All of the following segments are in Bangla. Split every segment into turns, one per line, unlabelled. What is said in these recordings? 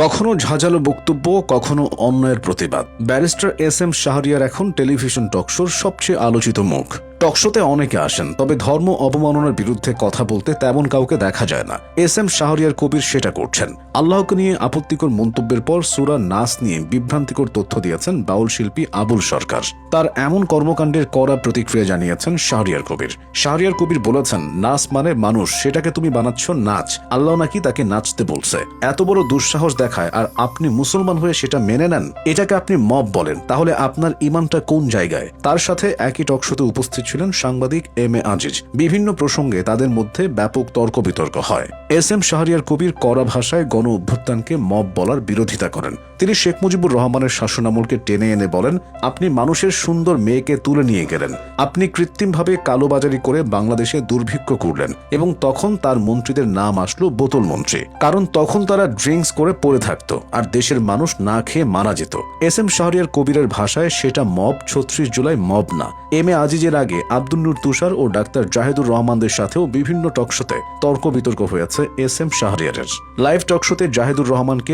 কখনো ঝাঁঝালো বক্তব্য, কখনো অন্যায়ের প্রতিবাদ। ব্যারিস্টার এস এম শাহরিয়ার এখন টেলিভিশন টকশোর সবচেয়ে আলোচিত মুখ। টকশোতে অনেকে আসেন, তবে ধর্ম অবমাননার বিরুদ্ধে কথা বলতে তেমন কাউকে দেখা যায় না। এস এম শাহরিয়ার কবির সেটা করছেন। আল্লাহকে নিয়ে আপত্তিকর মন্তব্যের পর সূরা নাস নিয়ে বিভ্রান্তিকর তথ্য দিয়েছেন বাউল শিল্পী আবুল সরকার। তার এমন কর্মকাণ্ডের কড়া প্রতিক্রিয়া জানিয়েছেন শাহরিয়ার কবির। শাহরিয়ার কবির বলেছেন, নাস মানে মানুষ, সেটাকে তুমি বানাচ্ছ নাচ। আল্লাহ নাকি তাকে নাচতে বলছে। এত বড় দুঃসাহস দেখায় আর আপনি মুসলমান হয়ে সেটা মেনে নেন। এটাকে আপনি মব বলেন। তাহলে আপনার ইমানটা কোন জায়গায়? তার সাথে একই টকশোতে উপস্থিত ছিলেন সাংবাদিক এম এ আজিজ। বিভিন্ন প্রসঙ্গে তাদের মধ্যে ব্যাপক তর্ক বিতর্ক হয়। এস এম শাহরিয়ার কবির কড়া ভাষায় গণ অভ্যুত্থানকে মব বলার বিরোধিতা করেন। তিনি শেখ মুজিবুর রহমানের শাসনামলকে টেনে এনে বলেন, আপনি মানুষের সুন্দর মেয়েকে তুলে নিয়ে গেলেন, আপনি কৃত্রিমভাবে কালোবাজারি করে বাংলাদেশে দুর্ভিক্ষ করলেন, এবং তখন তার মন্ত্রীদের নাম আসলো বোতল মন্ত্রী। কারণ তখন তারা ড্রিঙ্কস করে পড়ে থাকতো আর দেশের মানুষ না খেয়ে মারা যেত। এস এম শাহরিয়ার কবিরের ভাষায় সেটা মব, ৩৬ জুলাই মব না। এম এ আজিজের আগে আব্দুল নূর তুষার ও ডাক্তার জাহেদুর রহমানদের সাথেও বিভিন্ন টকশোতে তর্ক বিতর্ক হয়েছে এস এম শাহরিয়ারের। লাইভ টকশোতে জাহেদুর রহমানকে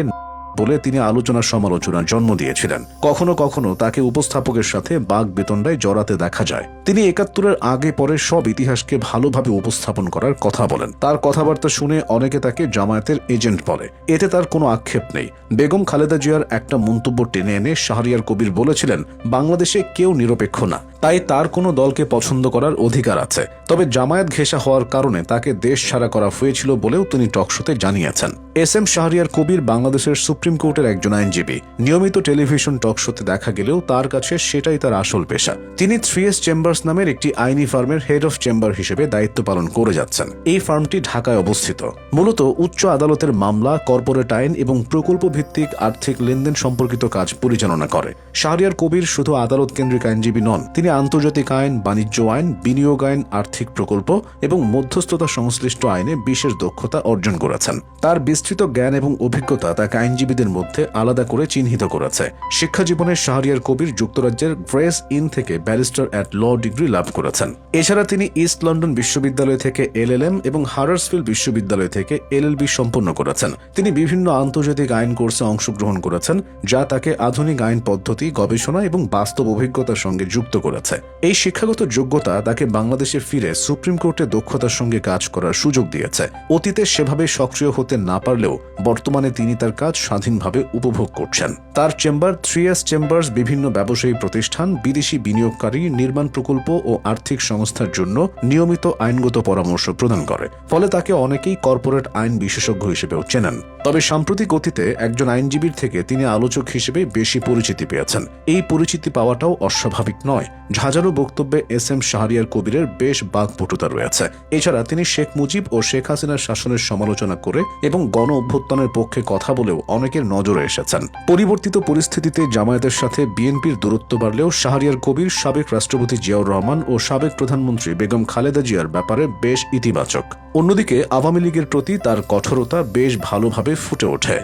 বলে তিনি আলোচনার সমালোচনার জন্ম দিয়েছিলেন। কখনো কখনো তাকে উপস্থাপকের সাথে বাক বিতণ্ডায় জড়াতে দেখা যায়। তিনি ৭১-এর আগে পরে সব ইতিহাসকে ভালোভাবে উপস্থাপন করার কথা বলেন। তার কথাবার্তা শুনে অনেকে তাকে জামায়াতের এজেন্ট বলে। এতে তার কোনো আক্ষেপ নেই। বেগম খালেদা জিয়ার একটা মন্তব্য টেনে এনে শাহরিয়ার কবির বলেছিলেন, বাংলাদেশে কেউ নিরপেক্ষ না, তাই তার কোনো দলকে পছন্দ করার অধিকার আছে। তবে জামায়াত ঘেঁষা হওয়ার কারণে তাকে দেশ ছাড়া করা হয়েছিল বলেও তিনি টকশোতে জানিয়েছেন। এস এম শাহরিয়ার কবির বাংলাদেশের সুপ্রিম কোর্টের একজন আইনজীবী। নিয়মিত টেলিভিশন টকশোতে দেখা গেলেও তার কাছে সেটাই তার আসল পেশা। তিনি 3S চেম্বার্স নামের একটি আইনি ফার্মের হেড অফ চেম্বার হিসেবে দায়িত্ব পালন করে যাচ্ছেন। এই ফার্মটি ঢাকায় অবস্থিত। মূলত উচ্চ আদালতের মামলা, কর্পোরেট আইন এবং প্রকল্প ভিত্তিক আর্থিক লেনদেন সম্পর্কিত কাজ পরিচালনা করে। শাহরিয়ার কবির শুধু আদালত কেন্দ্রিক আইনজীবী নন, তিনি আন্তর্জাতিক আইন, বাণিজ্য আইন, বিনিয়োগ আইন, আর্থিক প্রকল্প এবং মধ্যস্থতা সংশ্লিষ্ট আইনে বিশেষ দক্ষতা অর্জন করেছেন। তার বিস্তৃত জ্ঞান এবং অভিজ্ঞতা তাকে আইনজীবীদের মধ্যে আলাদা করে চিহ্নিত করেছে। শিক্ষা জীবনে শাহরিয়ার কবির যুক্তরাজ্যের গ্রেস ইন থেকে ব্যারিস্টার অ্যাট ল ডিগ্রি লাভ করেছেন। এছাড়া তিনি ইস্ট লন্ডন বিশ্ববিদ্যালয় থেকে LLM এবং হাডার্সফিল্ড বিশ্ববিদ্যালয় থেকে LLB সম্পন্ন করেছেন। তিনি বিভিন্ন আন্তর্জাতিক আইন কোর্সে অংশগ্রহণ করেছেন, যা তাকে আধুনিক আইন পদ্ধতি, গবেষণা এবং বাস্তব অভিজ্ঞতার সঙ্গে যুক্ত করেছে। এই শিক্ষাগত যোগ্যতা তাকে বাংলাদেশে ফিরে সুপ্রিম কোর্টে দক্ষতার সঙ্গে কাজ করার সুযোগ দিয়েছে। অতীতে সেভাবে সক্রিয় হতে না পারলেও বর্তমানে তিনি তার কাজ স্বাধীনভাবে উপভোগ করছেন। তার চেম্বার 3S চেম্বার্স বিভিন্ন ব্যবসায়ী প্রতিষ্ঠান, বিদেশি বিনিয়োগকারী, নির্মাণ প্রকল্প ও আর্থিক সংস্থার জন্য নিয়মিত আইনগত পরামর্শ প্রদান করে। ফলে তাকে অনেকেই কর্পোরেট আইন বিশেষজ্ঞ হিসেবেও চেনেন। তবে সাম্প্রতিক অতীতে একজন আইনজীবীর থেকে তিনি আলোচক হিসেবে বেশি পরিচিতি পেয়েছেন। এই পরিচিতি পাওয়াটাও অস্বাভাবিক নয়। ঝাঁঝালো বক্তব্যে এস এম শাহরিয়ার কবিরের বেশ বাকপটুতা রয়েছে। এছাড়া তিনি শেখ মুজিব ও শেখ হাসিনার শাসনের সমালোচনা করে এবং গণ অভ্যুত্থানের পক্ষে কথা বলেও অনেকের নজরে এসেছেন। পরিবর্তিত পরিস্থিতিতে জামায়াতের সাথে বিএনপির দূরত্ব বাড়লেও শাহরিয়ার কবির সাবেক রাষ্ট্রপতি জিয়াউর রহমান ও সাবেক প্রধানমন্ত্রী বেগম খালেদা জিয়ার ব্যাপারে বেশ ইতিবাচক। অন্যদিকে আওয়ামী লীগের প্রতি তার কঠোরতা বেশ ভালোভাবে ফুটে ওঠে।